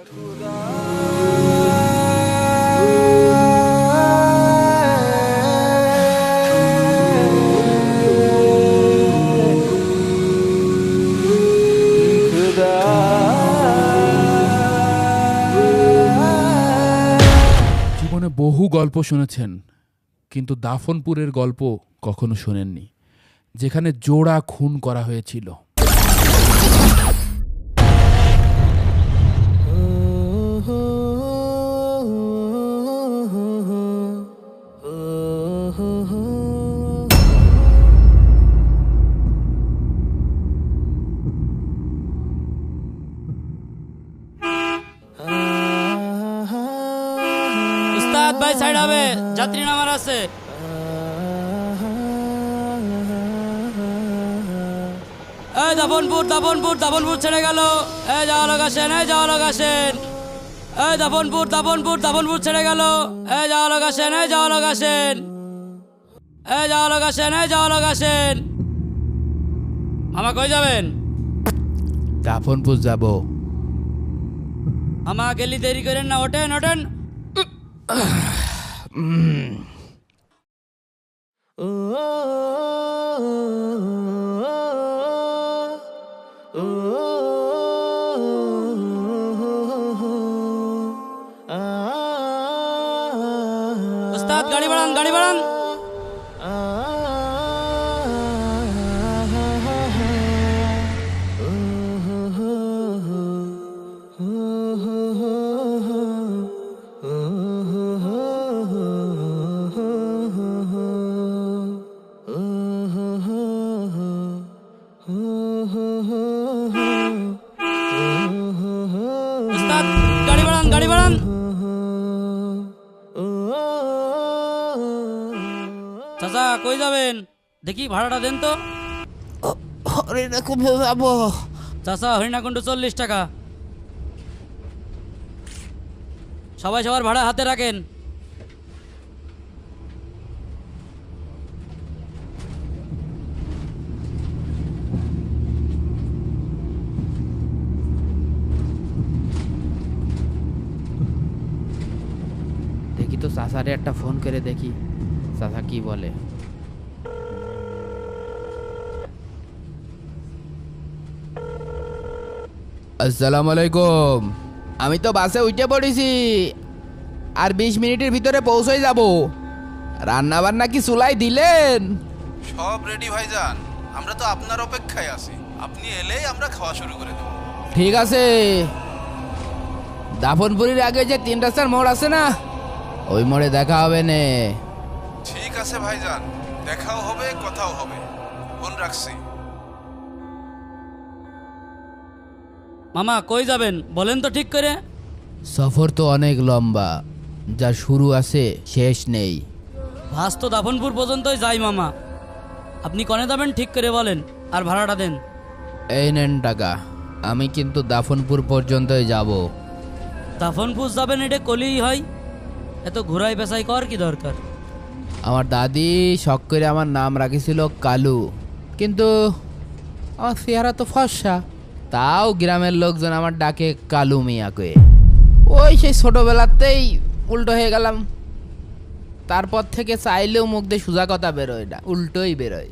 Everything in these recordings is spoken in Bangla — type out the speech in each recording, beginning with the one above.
জীবনে বহু গল্প শুনেছেন, কিন্তু দাফনপুরের গল্প কখনো শোনেননি, যেখানে জোড়া খুন করা হয়েছিল। উস্তাদ ভাই সাইড হবে, যাত্রী নামার আছে। এই দাফনপুর দাফনপুর দাফনপুর ছেড়ে গেল। এই যাওয়া লোক আসেন, এই যাওয়া লোক আসেন। এই দাফনপুর দাফনপুর দাফনপুর ছেড়ে গেল। এই যাওয়া লোক আসেন, এই যাওয়া লোক আসেন। এই যাওয়া লোক আসেন, এই যাওয়া লোক আসেন। মামা কই যাবেন? দাফনপুর যাব। মামা গেলি দেরি করেন না, ওঠেন ওঠেন। উস্তাদ গাড়ি বাড়ান, গাড়ি বাড়ান। উস্তাদ গাড়ি বাড়ান, গাড়ি বাড়ান। চাচা কই যাবেন? দেখি ভাড়াটা দেন তো। হরিণাকুণ্ড যাবো। চাচা হরিণাকুণ্ড 40 টাকা। সবাই সবার ভাড়া হাতে রাখেন। দেখি তো চাচারে একটা ফোন করে দেখি চাচা কি বলে। আসসালামু আলাইকুম। আমি তো বাসে উঠে পড়েছি, আর 20 মিনিটের ভিতরে পৌঁছে যাব। রান্না বান্না কি চুলাই দিলেন? সব রেডি ভাইজান, আমরা তো আপনার অপেক্ষায় আছি। আপনি এলেই আমরা খাওয়া শুরু করে দেব। ঠিক আছে। দাফনপুরের আগে যে 3 রাস্তার মোড় আছে না, ওই মোড়ে দেখা হবে নে। ঠিক আছে ভাইজান, দেখাও হবে, কথাও হবে। ফোন রাখছি। মামা কই যাবেন বলেন তো ঠিক করে। সফর তো অনেক লম্বা, যা শুরু আছে শেষ নেই। বাস তো দাফনপুর পর্যন্তই যাই মামা। আপনি কনে যাবেন ঠিক করে বলেন, আর ভাড়াটা দেন। এই নেন টাকা। আমি কিন্তু দাফনপুর পর্যন্তই যাব। দাফনপুর যাবেন এটা কলেই হয়, এত ঘোরাই পেঁচাই কর কি দরকার? আমার দাদি শখ করে আমার নাম রাখিছিল কালু, কিন্তু আমার চেহারা তো ফর্সা। তাও গ্রামের লোকজন আমার ডাকে কালু মিয়া কয়ে। ওই সেই ছোটবেলাতেই উল্টো হয়ে গেলাম। তারপর থেকে চাইলেও মুখ দিয়ে সোজা কথা বেরোয় না, উল্টোই বেরোয়।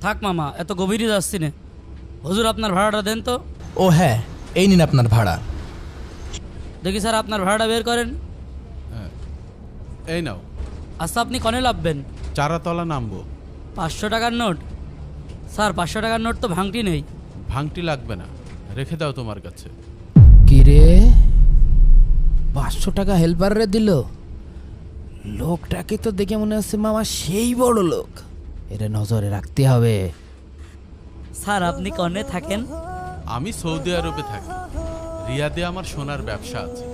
থাক মামা, এত গভীরই যাচ্ছি না। হুজুর আপনার ভাড়াটা দেন তো। ও হ্যাঁ, এই নিন আপনার ভাড়া। দেখি স্যার আপনার ভাড়াটা বের করেন। এই নাও। আচ্ছা আপনি কনে লাভবেন? চারাতলা নামবো। 500 টাকার নোট? স্যার 500 টাকার নোট তো ভাঙটি নেই। ভাঙটি লাগবে না, রেখে দাও তোমার কাছে। কি রে, 500 টাকা হেল্পারে দিল? লোকটাকে তো দেখে মনে হচ্ছে মামা সেই বড় লোক। এর নজরে রাখতে হবে। স্যার আপনি কনে থাকেন? আমি সৌদি আরবে থাকি। রিয়াদে আমার সোনার ব্যবসা আছে,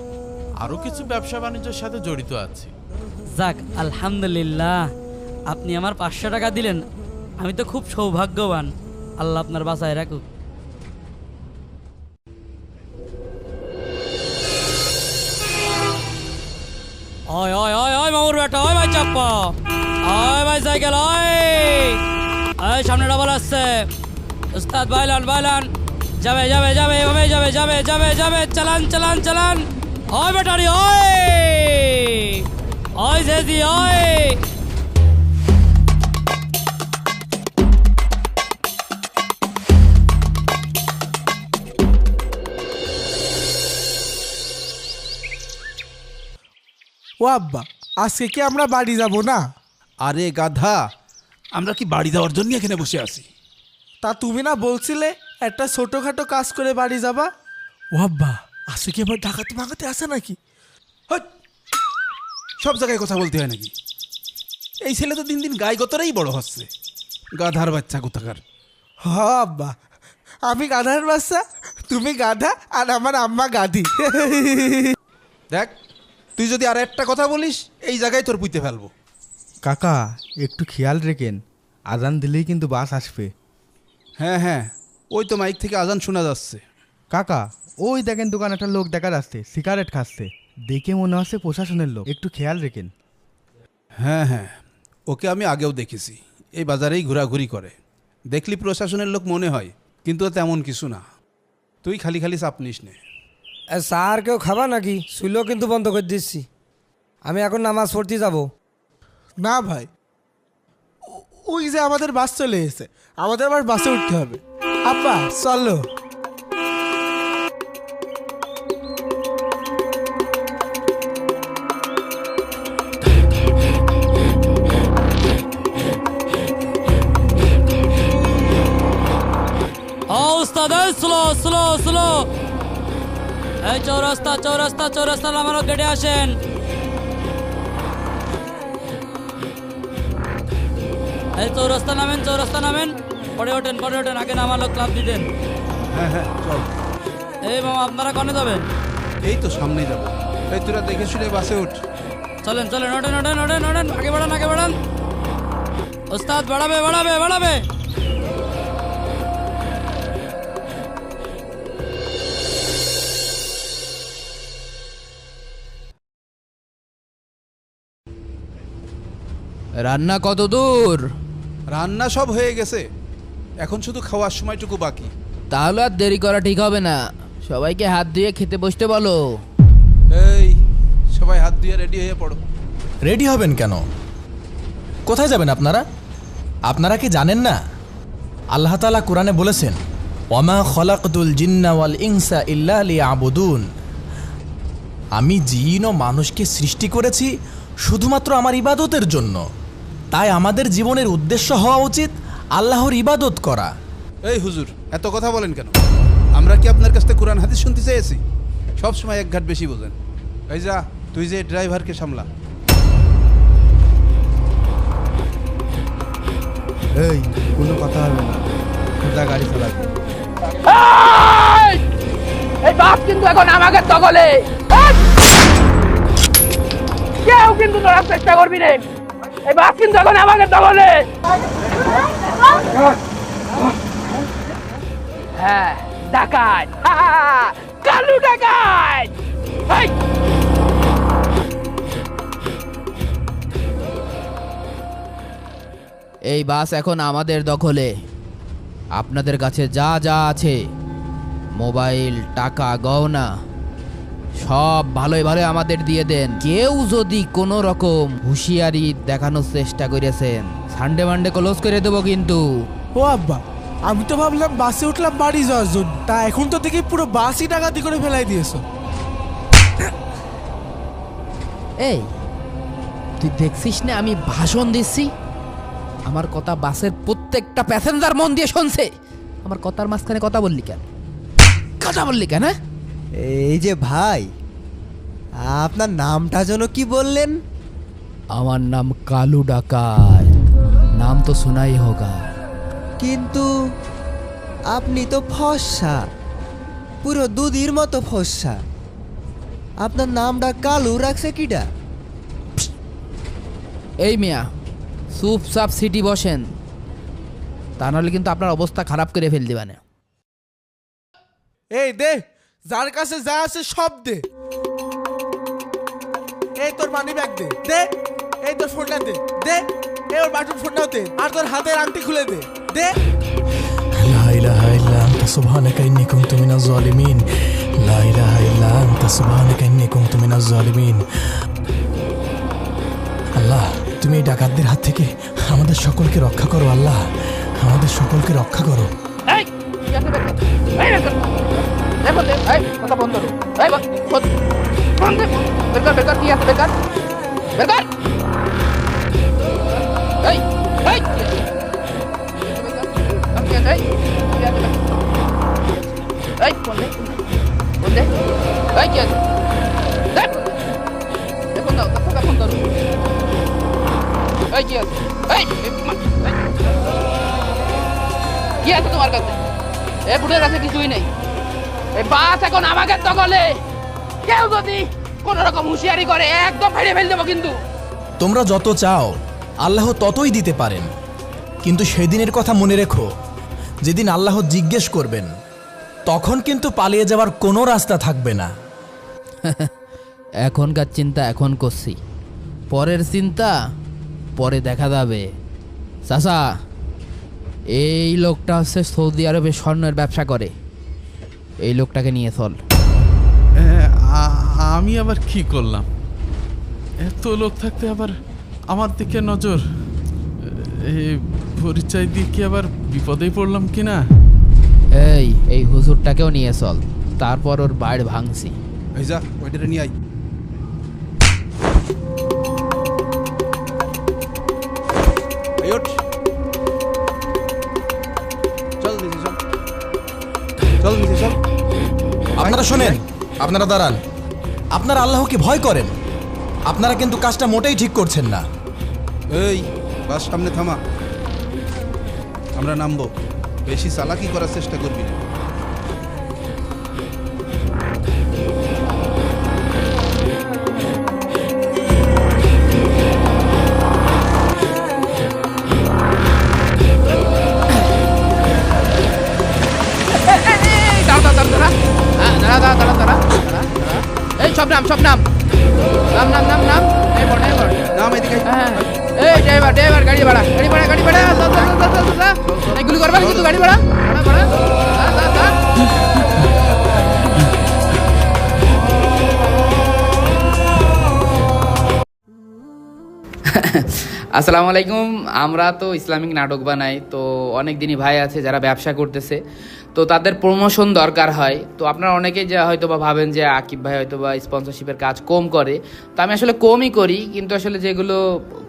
আরও কিছু ব্যবসা বাণিজ্যের সাথে জড়িত আছি। যাক আলহামদুলিল্লাহ, আপনি আমার 500 টাকা দিলেন, আমি তো খুব সৌভাগ্যবান। আল্লাহ আপনার বাঁচায় রাখুক। ওই ওই ওই ওই মামুর বেটা, ওই ভাই চাপ্পা, ওই ভাই সাইকেল, ওই সামনে ডাবল আসছে। উস্তাদ বাইলান বাইলান, যাবে যাবে যাবে এভাবে যাবে যাবে যাবে যাবে, চালান চালান চালান। ওই বেটারি ওই ওই জেদি ওই ও আব্বা, আজকে কি আমরা বাড়ি যাব না? আরে গাধা, আমরা কি বাড়ি যাওয়ার জন্য এখানে বসে আছি? তা তুমি না বলছিলে একটা ছোটখাটো কাজ করে বাড়ি যাবা? ও আব্বা, আজকে কি আবার ডাকাতে মাগাতে আসে নাকি? হট! সব জায়গায় কথা বলতে হয় নাকি? এই ছেলে তো দিন দিন গায়ে গতরেই বড় হচ্ছে। গাধার বাচ্চা কোথাকার। হ আব্বা, আমি গাধার বাচ্চা, তুমি গাধা, আর আমার আম্মা গাধি। দেখ, তুই যদি আর একটা কথা বলিস এই জায়গায় তোর পুঁতে ফেলবো। কাকা একটু খেয়াল রেখেন, আজান দিলেই কিন্তু বাস আসবে। হ্যাঁ হ্যাঁ, ওই তো মাইক থেকে আজান শোনা যাচ্ছে। কাকা ওই দেখেন দোকানে একটা লোক দেখা যাচ্ছে, সিগারেট খাচ্ছে, দেখে মনে হচ্ছে প্রশাসনের লোক, একটু খেয়াল রেখেন। হ্যাঁ হ্যাঁ, ওকে আমি আগেও দেখেছি, এই বাজারেই ঘোরাঘুরি করে। দেখলি প্রশাসনের লোক মনে হয়, কিন্তু ও তেমন কিছু না। তুই খালি খালি চাপ নিস নে। স্যার কেউ খাবা নাকি? শুইলেও কিন্তু বন্ধ করে দিচ্ছি। আমি এখন নামাজ পড়তে যাব। না ভাই, ওই যে আমাদের বাস চলে এসেছে, আমাদের আবার বাসে উঠতে হবে। আব্বা চলো। উস্তাদ স্লো স্লো স্লো। এই চৌরাস্তা চৌরাস্তা চৌরাস্তা নামানো গেটে আসেন। এই চৌরাস্তা নামেন চৌরাস্তা নামেন, পরে ওঠেন আগে নামালো ক্লাব দিতেন। হ্যাঁ হ্যাঁ চল। এই মামা আপনারা কনে যাবেন? এই তো সামনে যাবো। এই তোরা দেখে শুনে বাসে উঠ। চলেন চলেন ওঠেন ওঠেন ওঠেন ওঠেন, আগে বাড়ান আগে বাড়ান। ওস্তাদ বাড়াবে বাড়াবে বাড়াবে। রান্না কত দূর? রান্না সব হয়ে গেছে, এখন শুধু খাওয়ার সময়টুকু বাকি। তাহলে আর দেরি করা ঠিক হবে না, সবাইকে হাত দিয়ে খেতে বসতে বলো। এই সবাই হাত দিয়ে রেডি হয়ে পড়ো। রেডি হবেন কেন? কোথায় যাবেন আপনারা? আপনারা কি জানেন না আল্লাহ তাআলা কোরআনে বলেছেন, ওয়ামা খলাকতুল জিন্না ওয়াল ইনসা ইল্লা লিয়াবুদুন। আমি জিন ও মানুষকে সৃষ্টি করেছি শুধুমাত্র আমার ইবাদতের জন্য। তাই আমাদের জীবনের উদ্দেশ্য হওয়া উচিত আল্লাহর ইবাদত করা। এই হুজুর, এত কথা বলেন কেন? আমরা কি আপনার কাছ থেকে কোরআন হাদিস শুনতে চেয়েছি? সব সময় এক ঘাট বেশি বোঝেন। এই যা, তুই যে ড্রাইভারকে সামলা। এই কোনো কথা হবে না, সোজা গাড়ি চালাবে। এই বাস কিন্তু এখন আমাকে দখলে, কেউ কিন্তু ধরার চেষ্টা করবি রে। এই বাস কিন্তু এখন আমাকে দখলে। হ্যাঁ ডাকাত, কালু ডাকাত। এই বাস এখন আমাদের দখলে। আপনাদের কাছে যা যা আছে, মোবাইল, টাকা, গহনা, সব ভালোই ভালো আমাদের দিয়ে দেন। কেউ যদি কোনো রকম হুঁশিয়ারি দেখানোর চেষ্টা করেছেন, সানডে মানডে ক্লোজ করে দেবো কিন্তু। ও আব্বা, আমি তো ভাবলাম বাসে উঠলাম বাড়ি যাওয়ার জন্য, তা এখন তো দেখি পুরো বাসই ডাকাতি করে ফেলাই দিয়েছো। এই তুই দেখছিস না আমি ভাষণ দিচ্ছি? আমার কথা বাসের প্রত্যেকটা প্যাসেঞ্জার মন দিয়ে শুনছে। আমার কথার মাঝখানে কথা বললি কেন? হ্যাঁ? এই যে ভাই, আপনার নামটা যেন কি বললেন? আমার নাম কালু ডাকাত, নাম তো শোনাই হোগা। কিন্তু আপনি তো ফর্সা, পুরো দুধের মতো ফর্সা। আপনার নামটা কালু রাখছে কিডা? এই মিয়া চুপচাপ সিটি বসেন, তা নাহলে কিন্তু আপনার অবস্থা খারাপ করে ফেল দিবানে। এই দে, যার কাছে যা আছে সব দে। এই তোর মানি ব্যাগ দে, দে। এই তোর ফোনটা দে, দে। এই ওর বাটন ফোনটাও দে, আর তোর হাতের আংটি খুলে দে, দে। লা ইলাহা ইল্লা আনতা সুবহানাকা ইন্নী কুনতু মিনাজ জালিমিন, লা ইলাহা ইল্লা আনতা সুবহানাকা ইন্নী কুনতু মিনাজ জালিমিন। আল্লাহ, তুমি এই ডাকাতদের হাত থেকে আমাদের সকলকে রক্ষা করো। আল্লাহ, আমাদের সকলকে রক্ষা করো। কি আছে তোমার কাছে? এ বুড়ের কাছে কিছুই নেই। এই বাস এখন আমাকে দখলে। কেউ যদি কোন রকম হুঁশিয়ারি করে একদম ফেলে ফেল দেবো কিন্তু। তোমরা যত চাও আল্লাহ ততই দিতে পারেন, কিন্তু সেদিনের কথা মনে রেখো, যেদিন আল্লাহ জিজ্ঞেস করবেন তখন কিন্তু পালিয়ে যাওয়ার কোনো রাস্তা থাকবে না। এখনকার চিন্তা এখন করছি, পরের চিন্তা পরে দেখা যাবে। চাচা, এই লোকটা হচ্ছে সৌদি আরবে স্বর্ণের ব্যবসা করে, এই লোকটাকে নিয়ে চল। আমি আবার কি করলাম? এত লোক থাকতে আবার আমার দিকে নজর, এই পরিচয় দিয়ে কি আবার বিপদেই পড়লাম কিনা? এই হুজুরটাকেও নিয়ে চল, তারপর ওর বাড়ি ভাঙছি। এই যা, ওইটারে নিয়ে আই। এই ওঠ। চল দিদি, চল চল দিদি, চল। আপনারা শোনেন, আপনারা দাঁড়ান। আপনারা আল্লাহকে ভয় করেন, আপনারা কিন্তু কাজটা মোটেই ঠিক করছেন না। এই বাস সামনে থামা, আমরা নামবো। বেশি চালাকি করার চেষ্টা করবি না। এই সব নাম, সব নাম, নাম নাম নাম নাম। এই বড়, এই বড় নাম এদিকে। এই ড্রাইভার, ড্রাইভার, গাড়ি ভাড়া, গাড়ি ভাড়া, গাড়ি ভাড়া। এই গুলি করবা কিন্তু, গাড়ি ভাড়া, ভাড়া, ভাড়া। আসসালামু আলাইকুম। আমরা তো ইসলামিক নাটক বানাই, তো অনেক দিনই ভাই আছে যারা ব্যবসা করতেছে, তো তাদের প্রমোশন দরকার হয়। তো আপনারা অনেকেই যা হয়তো বা ভাবেন যে আকিব ভাই হয়তো বা স্পন্সরশিপের কাজ কম করে, তো আমি আসলে কমই করি, কিন্তু আসলে যেগুলো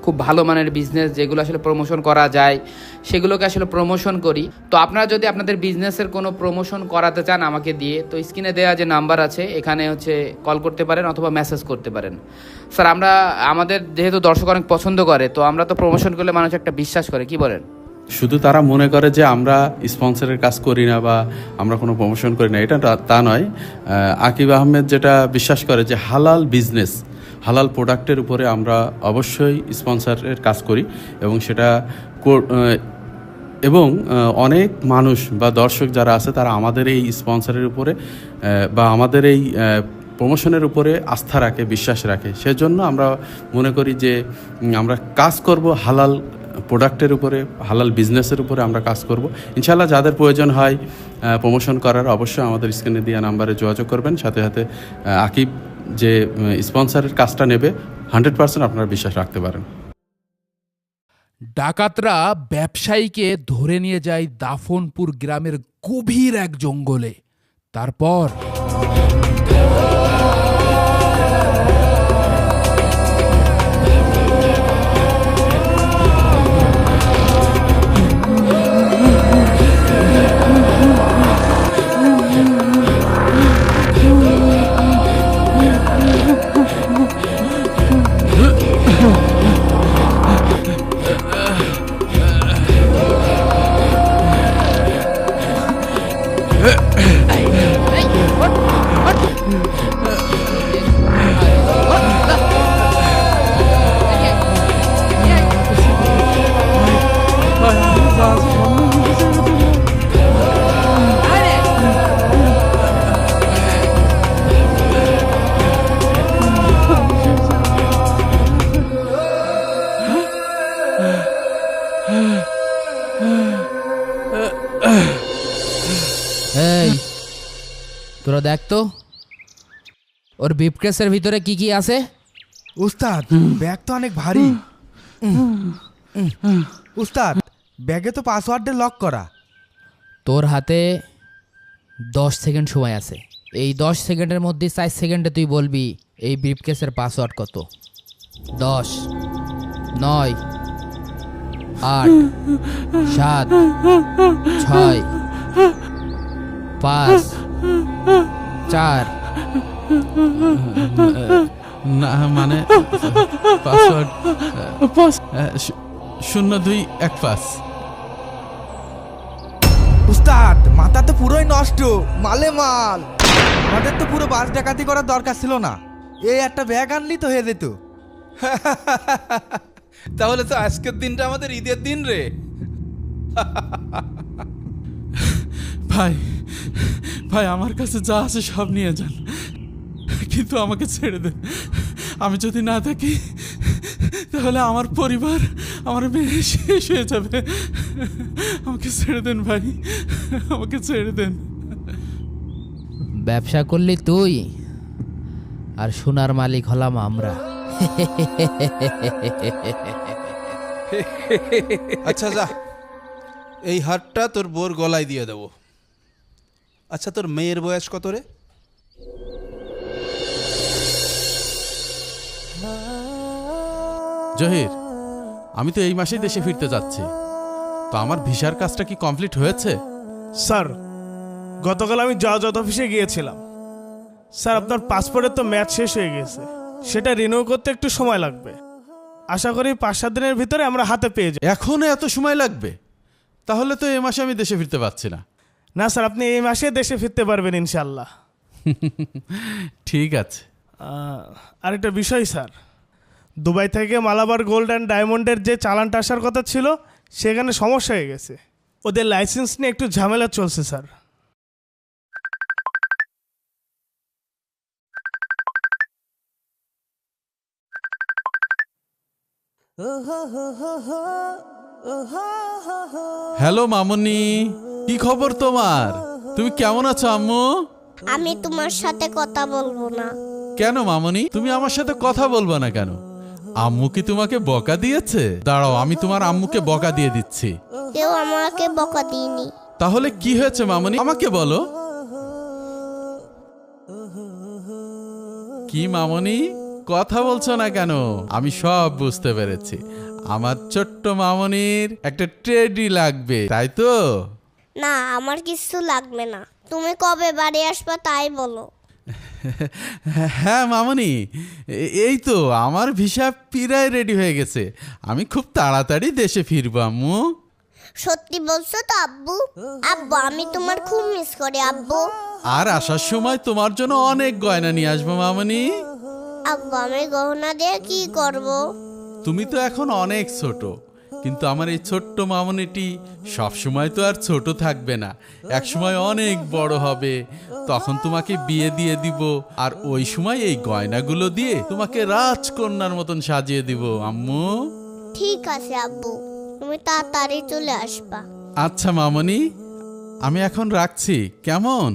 খুব ভালো মানের বিজনেস, যেগুলো আসলে প্রমোশন করা যায়, সেগুলোকে আসলে প্রমোশন করি। তো আপনারা যদি আপনাদের বিজনেসের কোনো প্রমোশন করাতে চান আমাকে দিয়ে, তো স্ক্রিনে দেওয়া যে নাম্বার আছে এখানে হচ্ছে কল করতে পারেন অথবা মেসেজ করতে পারেন। স্যার, আমাদের যেহেতু দর্শক অনেক পছন্দ করে, তো আমরা তো প্রমোশন করলে মানুষ একটা বিশ্বাস করে, কি বলেন? শুধু তারা মনে করে যে আমরা স্পন্সরের কাজ করি না বা আমরা কোনো প্রমোশন করি না, এটা তা নয়। আকিব আহমেদ যেটা বিশ্বাস করে যে হালাল বিজনেস, হালাল প্রোডাক্টের উপরে আমরা অবশ্যই স্পন্সরের কাজ করি, এবং সেটা এবং অনেক মানুষ বা দর্শক যারা আছে তারা আমাদের এই স্পন্সরের উপরে বা আমাদের এই প্রমোশনের উপরে আস্থা রাখে, বিশ্বাস রাখে। সেজন্য আমরা মনে করি যে আমরা কাজ করব হালাল প্রোডাক্টের উপরে, হালাল বিজনেসের উপরে আমরা কাজ করব। ইনশাআল্লাহ যাদের প্রয়োজন হয় প্রমোশন করার, অবশ্যই আমাদের স্ক্রিনে দেওয়া নাম্বারে যোগাযোগ করবেন। সাথে সাথে আকিব যে স্পন্সরের কাজটা নেবে 100% আপনারা বিশ্বাস রাখতে পারেন। ডাকাতরা ব্যবসায়ীকে ধরে নিয়ে যায় দাফনপুর গ্রামের গভীর এক জঙ্গলে। তারপর তোরা দেখ তো ওর ব্রিফকেসের ভিতরে কি কি আছে। উস্তাদ ব্যাগ তো অনেক ভারী। উস্তাদ ব্যাগে তো পাসওয়ার্ডে লক করা। তোর হাতে 10 সেকেন্ড সময় আছে। এই 10 সেকেন্ডের মধ্যে 4 সেকেন্ডে তুই বলবি এই ব্রিফকেসের পাসওয়ার্ড কত। 10, 9, 8, 7, 6, 5, 4। না মানে পাসওয়ার্ড 0215। উস্তাদ মাথা তো পুরোই নষ্ট, মালে মাল। আমাদের তো পুরো বাস ডাকাতি করার দরকার ছিল না, এই একটা ব্যাগ আনলি তো হয়ে যেত। তাহলে তো আজকের দিনটা আমাদের ঈদের দিন রে। ভাই ভাই আমার কাছে যা আছে সব নিয়ে যান, কিন্তু আমাকে ছেড়ে দেন। আমি যদি না থাকি তাহলে আমার পরিবার, আমার মেয়ে শেষ হয়ে যাবে। আমাকে ছেড়ে দেন ভাই, আমাকে ছেড়ে দেন। ব্যবসা করলি তুই আর সোনার মালিক হলাম আমরা। আচ্ছা যা, এই হারটা তোর বোর গলায় দিয়ে দেবো। আচ্ছা তোর মেয়ের বয়স কত রে? জহির, আমি তো এই মাসেই দেশে ফিরতে যাচ্ছি, তো আমার ভিসার কাজটা কি কমপ্লিট হয়েছে? স্যার গতকাল আমি জজ অফিসে গিয়েছিলাম। স্যার আপনার পাসপোর্টের তো ম্যাচ শেষ হয়ে গেছে, সেটা রিনিউ করতে একটু সময় লাগবে। আশা করি 5-7 দিনের ভিতরে আমরা হাতে পেয়ে যাই। এখনো এত সময় লাগবে? তাহলে তো এই মাসে আমি দেশে ফিরতে পারছি না। না স্যার, আপনি এই মাসে দেশে ফিরতে পারবেন ইনশাল্লাহ। ঠিক আছে। আরেকটা বিষয় স্যার, দুবাই থেকে মালাবার গোল্ড অ্যান্ড ডায়মন্ডের যে চালানটা আসার কথা ছিল সেখানে সমস্যা হয়ে গেছে। ওদের লাইসেন্স নিয়ে একটু ঝামেলা চলছে স্যার। হ্যালো মামুনি, কি খবর তোমার? তুমি কেমন আছো আম্মু? আমি তোমার সাথে কথা বলবো না। কেন মামুনি, তুমি আমার সাথে কথা বলবো না কেন? আম্মু কি তোমাকে বকা দিয়েছে? দাঁড়াও, আমি তোমার আম্মুকে বকা দিয়ে দিচ্ছি। কেউ আমাকে বকা দিইনি। তাহলে কি হয়েছে মামুনি, আমাকে বলো। কি মামুনি, কথা বলছো না কেন? আমি সব বুঝতে পেরেছি। আমার ছোট্ট মামুনির একটা টেডি লাগবে, তাই তো? না, আমার কিছু লাগবে না। তুমি কবে বাড়ি আসবা তাই বলো। হ্যাঁ মামুনি, এই তো আমার ভিসা প্রায় রেডি হয়ে গেছে। আমি খুব তাড়াতাড়ি দেশে ফিরবো আম্মু। সত্যি বলছো তো আব্বু? আব্বু আমি তোমার খুব মিস করি আব্বু। আর আসার সময় তোমার জন্য অনেক গয়না নিয়ে আসবো মামুনি। আব্বু আমি গহনা দিয়ে কি করব? তুমি তো এখন অনেক ছোট, কিন্তু আমার এই ছোট্ট মামুনিটি সব সময় তো আর ছোট থাকবে না, এক সময় অনেক বড় হবে। তখন তোমাকে বিয়ে দিয়ে দিব, আর ওই সময় এই গয়নাগুলো দিয়ে তোমাকে রাজকন্যার মতন সাজিয়ে দিব আম্মু। ঠিক আছে আব্বু, তুমি তাড়াতাড়ি চলে আসবা। আচ্ছা মামুনি, আমি এখন রাখছি, কেমন?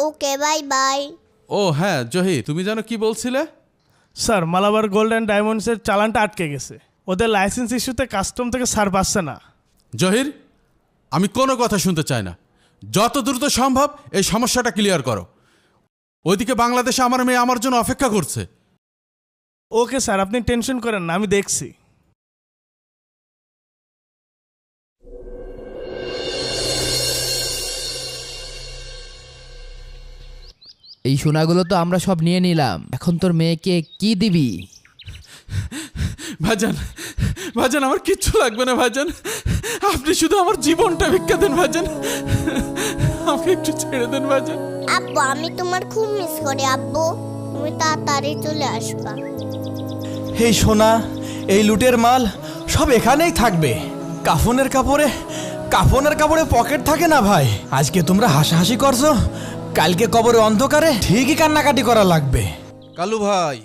ওকে, বাই বাই। ও হ্যাঁ জহির, তুমি যেন কি বলছিলে? স্যার মালাবার গোল্ড অ্যান্ড ডায়মন্ডসের চালানটা আটকে গেছে। ওদের লাইসেন্স ইস্যুতে কাস্টম থেকে সার পাচ্ছে না। জহির, আমি কোনো কথা শুনতে চাই না। যত দ্রুত সম্ভব এই সমস্যাটা ক্লিয়ার করো। ওইদিকে বাংলাদেশে আমার মেয়ে আমার জন্য অপেক্ষা করছে। ওকে স্যার, আপনি টেনশন করেন না, আমি দেখছি। এই সোনাগুলো তো আমরা সব নিয়ে নিলাম, এখন তোর মেয়েকে কি দিবি? ভাইজান, ভাইজান আমার কিচ্ছু লাগবে না ভাইজান, আপনি শুধু আমার জীবনটা ভিক্ষা দেন ভাইজান, আমাকে একটু ছেড়ে দেন ভাইজান। আব্বু আমি তোমার খুব মিস করি আব্বু, তুমি তাড়াতাড়ি চলে আসবা। এই সোনা, এই লুটের মাল সব এখানেই থাকবে। কাফনের কাপড়ে পকেট থাকে না ভাই। আজকে তোমরা হাসাহাসি করছো, কালকে কবরে অন্ধকারে ঠিকই কান্নাকাটি করা লাগবে। কালু ভাই,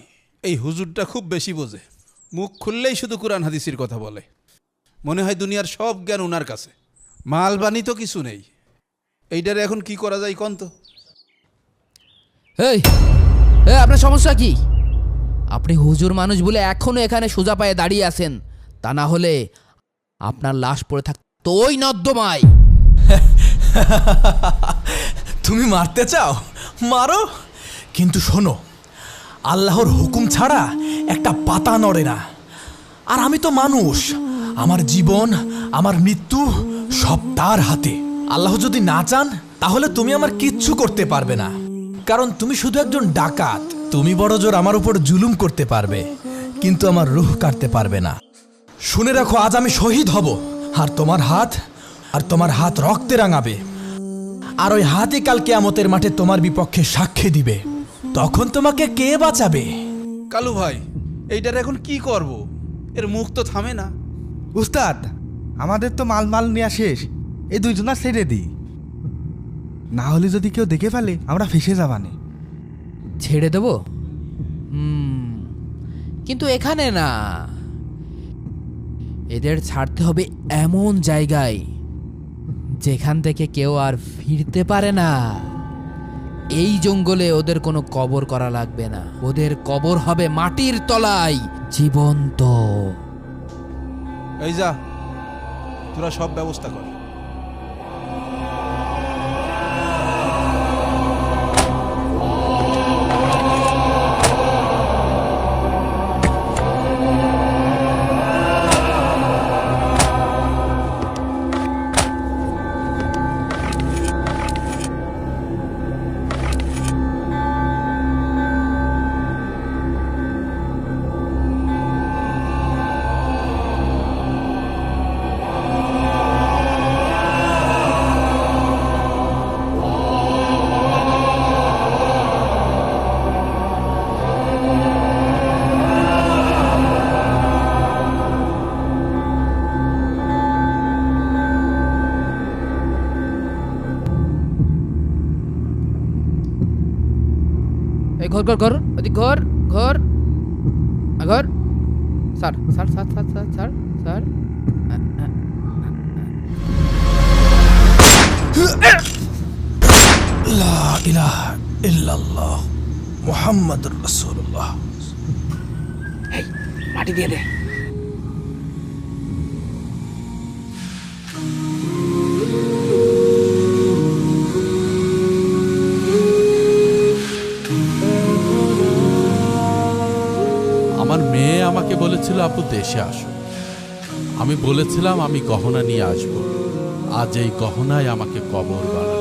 এই হুজুরটা খুব বেশি বোঝে, মুখ খুললেই শুধু কোরআন হাদিসের কথা বলে। মনে হয় দুনিয়ার সব জ্ঞান ওনার কাছে, মালবানি তো কিছু নেই। এইটারে এখন কি করা যায় কন তো? এই এই, আপনার সমস্যা কি? আপনি হুজুর মানুষ বলে এখনো এখানে সোজা পায়ে দাঁড়িয়ে আছেন, তা না হলে আপনার লাশ পড়ে থাকতো ওই নর্দমায়। তুমি মারতে চাও, মারো, কিন্তু শোনো, আল্লাহর হুকুম ছাড়া একটা পাতা নড়ে না। আর আমি তো মানুষ, আমার জীবন, আমার মৃত্যু সব তার হাতে। আল্লাহ যদি না চান তাহলে তুমি আমার কিচ্ছু করতে পারবে না, কারণ তুমি শুধু একজন ডাকাত। তুমি বড় জোর আমার উপর জুলুম করতে পারবে, কিন্তু আমার রূহ কাটতে পারবে না। শুনে রাখো, আজ আমি শহীদ হব, আর তোমার হাত রক্তে রাঙাবে। আর ওই হাতই কাল কিয়ামতের মাঠে তোমার বিপক্ষে সাক্ষী দিবে। তখন তোমাকে কে বাঁচাবে? কালু ভাই, এইটার এখন কি করব? এর মুখ তো থামে না। উস্তাদ, আমাদের তো মাল নেওয়া শেষ, এই দুইজনা ছেড়ে দিই, না হলে যদি কেউ দেখে ফেলে আমরা ফেসে যাবানে। ছেড়ে দেব? কিন্তু এখানে না, এদের ছাড়তে হবে এমন জায়গায় যেখান থেকে কেউ আর ফিরতে পারে না। এই জঙ্গলে ওদের কোনো কবর করা লাগবে না, ওদের কবর হবে মাটির তলায়, জীবন্ত। এই যা, তোরা সব ব্যবস্থা কর। এই ঘর ঘর ঘর, ওদিক ঘর ঘর ঘর। Sir sir sir sir sir sir sir, লা ইলাহা ইল্লাল্লাহ মুহাম্মাদুর রাসূলুল্লাহ। মাটি দিয়ে দে। আমার মেয়ে আমাকে বলেছিল, আপু দেশে আসো। আমি বলেছিলাম আমি গহনা নিয়ে আসব। আজ এই গহনায় আমাকে কবর বানালো।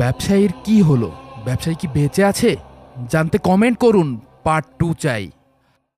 ব্যবসায়ীর কি হলো? ব্যবসায়ী কি বেঁচে আছে? জানতে কমেন্ট করুন, পার্ট 2 চাই।